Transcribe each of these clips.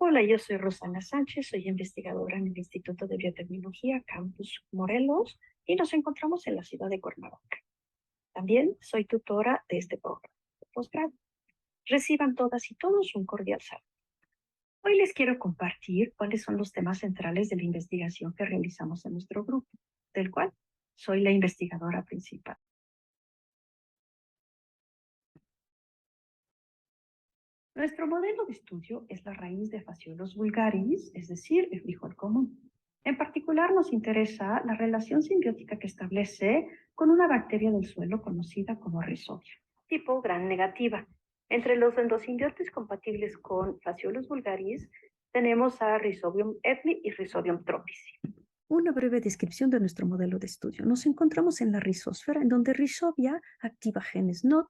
Hola, yo soy Rosana Sánchez, soy investigadora en el Instituto de Biotecnología Campus Morelos y nos encontramos en la ciudad de Cuernavaca. También soy tutora de este programa de posgrado. Reciban todas y todos un cordial saludo. Hoy les quiero compartir cuáles son los temas centrales de la investigación que realizamos en nuestro grupo, del cual soy la investigadora principal. Nuestro modelo de estudio es la raíz de Phaseolus vulgaris, es decir, el frijol común. En particular, nos interesa la relación simbiótica que establece con una bacteria del suelo conocida como Rhizobia, tipo gran negativa. Entre los endosimbiontes compatibles con Phaseolus vulgaris tenemos a Rhizobium ethni y Rhizobium tropici. Una breve descripción de nuestro modelo de estudio. Nos encontramos en la rizosfera, en donde Rhizobia activa genes NOD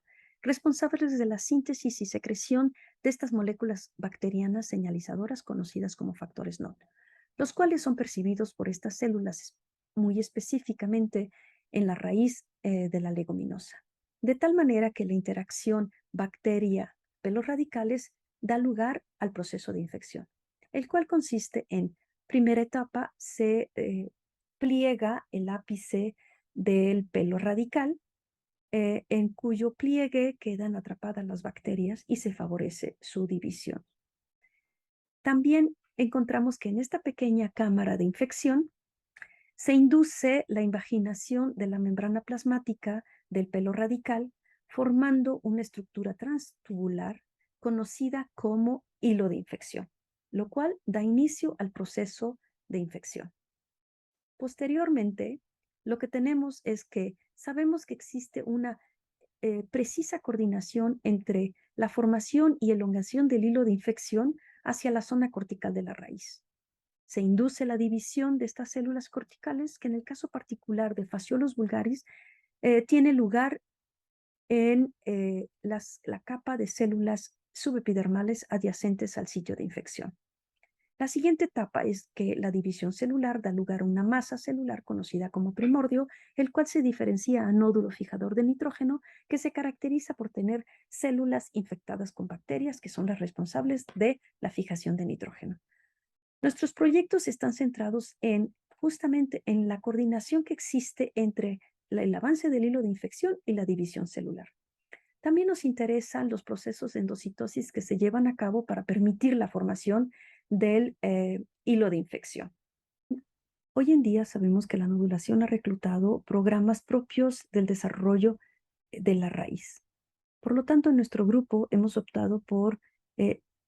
responsables de la síntesis y secreción de estas moléculas bacterianas señalizadoras conocidas como factores NOD, los cuales son percibidos por estas células muy específicamente en la raíz de la leguminosa. De tal manera que la interacción bacteria-pelos radicales da lugar al proceso de infección, el cual consiste en, primera etapa, se pliega el ápice del pelo radical, en cuyo pliegue quedan atrapadas las bacterias y se favorece su división. También encontramos que en esta pequeña cámara de infección se induce la invaginación de la membrana plasmática del pelo radical, formando una estructura transtubular conocida como hilo de infección, lo cual da inicio al proceso de infección. Posteriormente, lo que tenemos es que sabemos que existe una precisa coordinación entre la formación y elongación del hilo de infección hacia la zona cortical de la raíz. Se induce la división de estas células corticales, que en el caso particular de Phaseolus vulgaris tiene lugar en la capa de células subepidermales adyacentes al sitio de infección. La siguiente etapa es que la división celular da lugar a una masa celular conocida como primordio, el cual se diferencia a nódulo fijador de nitrógeno, que se caracteriza por tener células infectadas con bacterias que son las responsables de la fijación de nitrógeno. Nuestros proyectos están centrados justamente en la coordinación que existe entre el avance del hilo de infección y la división celular. También nos interesan los procesos de endocitosis que se llevan a cabo para permitir la formación del hilo de infección. Hoy en día sabemos que la nodulación ha reclutado programas propios del desarrollo de la raíz. Por lo tanto, en nuestro grupo hemos optado por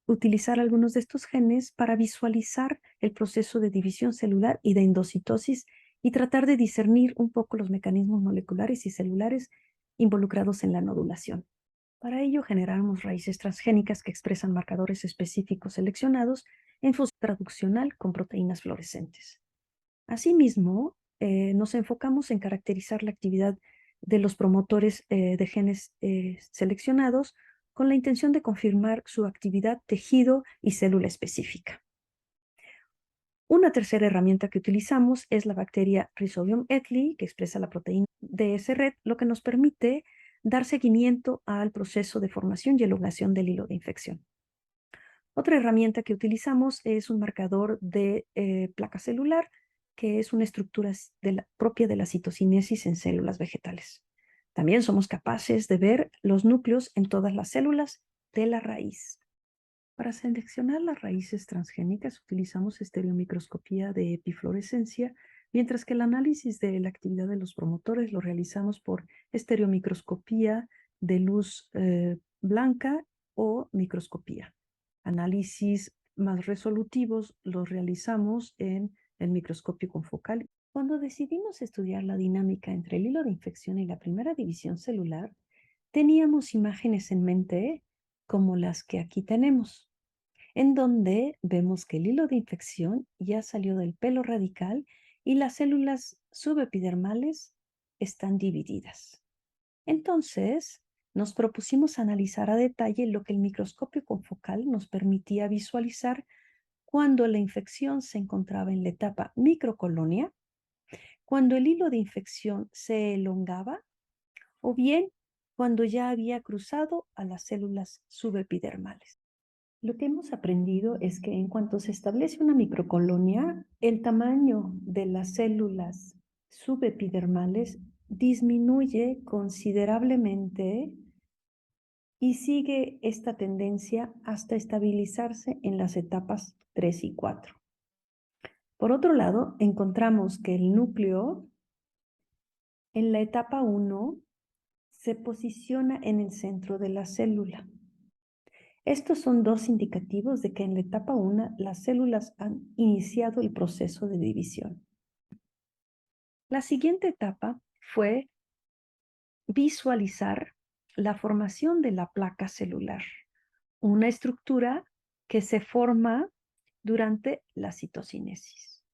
utilizar algunos de estos genes para visualizar el proceso de división celular y de endocitosis y tratar de discernir un poco los mecanismos moleculares y celulares involucrados en la nodulación. Para ello generamos raíces transgénicas que expresan marcadores específicos seleccionados en función traduccional con proteínas fluorescentes. Asimismo, nos enfocamos en caracterizar la actividad de los promotores de genes seleccionados con la intención de confirmar su actividad tejido y célula específica. Una tercera herramienta que utilizamos es la bacteria Rhizobium ethli, que expresa la proteína DSRED, lo que nos permite dar seguimiento al proceso de formación y elongación del hilo de infección. Otra herramienta que utilizamos es un marcador de placa celular, que es una estructura propia de la citocinesis en células vegetales. También somos capaces de ver los núcleos en todas las células de la raíz. Para seleccionar las raíces transgénicas utilizamos estereomicroscopía de epifluorescencia, mientras que el análisis de la actividad de los promotores lo realizamos por estereomicroscopía de luz blanca o microscopía. Análisis más resolutivos los realizamos en el microscopio confocal. Cuando decidimos estudiar la dinámica entre el hilo de infección y la primera división celular, teníamos imágenes en mente como las que aquí tenemos, en donde vemos que el hilo de infección ya salió del pelo radical y las células subepidermales están divididas. Entonces, nos propusimos analizar a detalle lo que el microscopio confocal nos permitía visualizar cuando la infección se encontraba en la etapa microcolonia, cuando el hilo de infección se elongaba o bien cuando ya había cruzado a las células subepidermales. Lo que hemos aprendido es que en cuanto se establece una microcolonia, el tamaño de las células subepidermales disminuye considerablemente y sigue esta tendencia hasta estabilizarse en las etapas 3 y 4. Por otro lado, encontramos que el núcleo en la etapa 1 se posiciona en el centro de la célula. Estos son dos indicativos de que en la etapa 1 las células han iniciado el proceso de división. La siguiente etapa fue visualizar la formación de la placa celular, una estructura que se forma durante la citocinesis.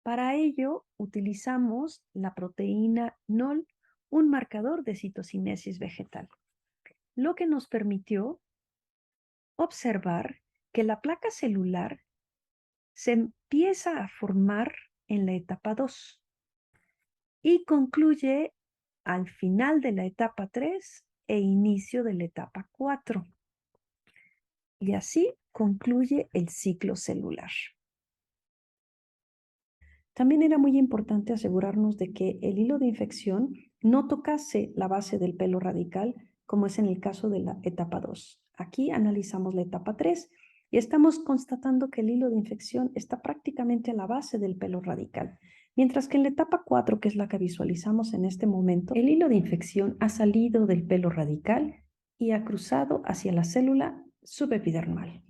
Para ello, utilizamos la proteína NOL, un marcador de citocinesis vegetal, lo que nos permitió observar que la placa celular se empieza a formar en la etapa 2 y concluye al final de la etapa 3 e inicio de la etapa 4. Y así concluye el ciclo celular. También era muy importante asegurarnos de que el hilo de infección no tocase la base del pelo radical, como es en el caso de la etapa 2. Aquí analizamos la etapa 3 y estamos constatando que el hilo de infección está prácticamente a la base del pelo radical, mientras que en la etapa 4, que es la que visualizamos en este momento, el hilo de infección ha salido del pelo radical y ha cruzado hacia la célula subepidermal.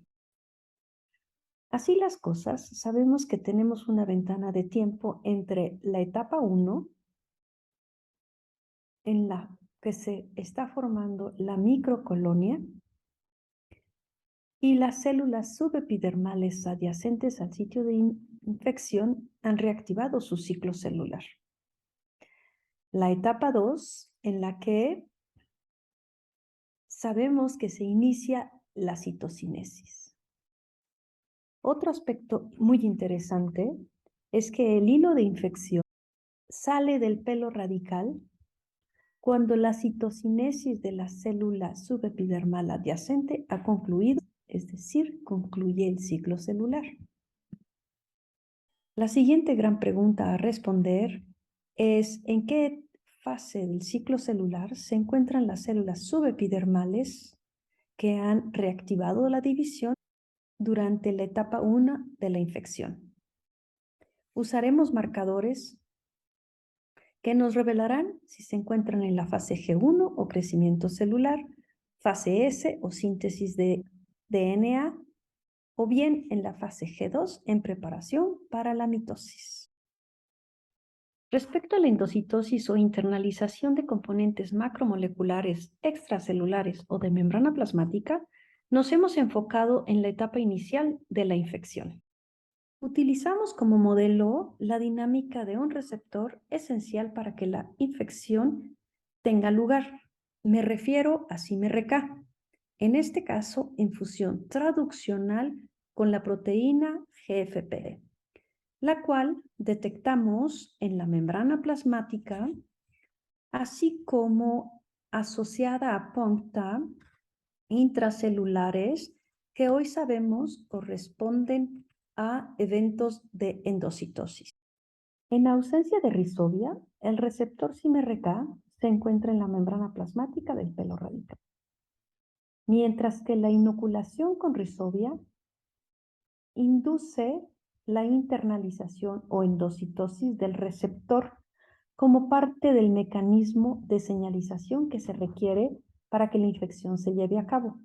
Así las cosas, sabemos que tenemos una ventana de tiempo entre la etapa 1, en la que se está formando la microcolonia, y las células subepidermales adyacentes al sitio de infección han reactivado su ciclo celular. La etapa 2, en la que sabemos que se inicia la citocinesis. Otro aspecto muy interesante es que el hilo de infección sale del pelo radical cuando la citocinesis de la célula subepidermal adyacente ha concluido, es decir, concluye el ciclo celular. La siguiente gran pregunta a responder es ¿en qué fase del ciclo celular se encuentran las células subepidermales que han reactivado la división durante la etapa 1 de la infección? Usaremos marcadores que nos revelarán si se encuentran en la fase G1 o crecimiento celular, fase S o síntesis de DNA, o bien en la fase G2 en preparación para la mitosis. Respecto a la endocitosis o internalización de componentes macromoleculares, extracelulares o de membrana plasmática, nos hemos enfocado en la etapa inicial de la infección. Utilizamos como modelo la dinámica de un receptor esencial para que la infección tenga lugar. Me refiero a CIMRK, en este caso en fusión traduccional con la proteína GFP, la cual detectamos en la membrana plasmática, así como asociada a PONCTA intracelulares que hoy sabemos corresponden a eventos de endocitosis. En ausencia de rizobia, el receptor CIMRK se encuentra en la membrana plasmática del pelo radical, mientras que la inoculación con rizobia induce la internalización o endocitosis del receptor como parte del mecanismo de señalización que se requiere para que la infección se lleve a cabo.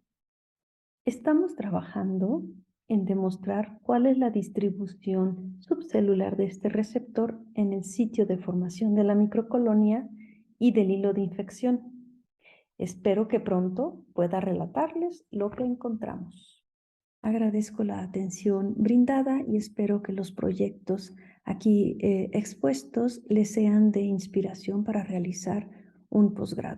Estamos trabajando en demostrar cuál es la distribución subcelular de este receptor en el sitio de formación de la microcolonia y del hilo de infección. Espero que pronto pueda relatarles lo que encontramos. Agradezco la atención brindada y espero que los proyectos aquí expuestos les sean de inspiración para realizar un posgrado.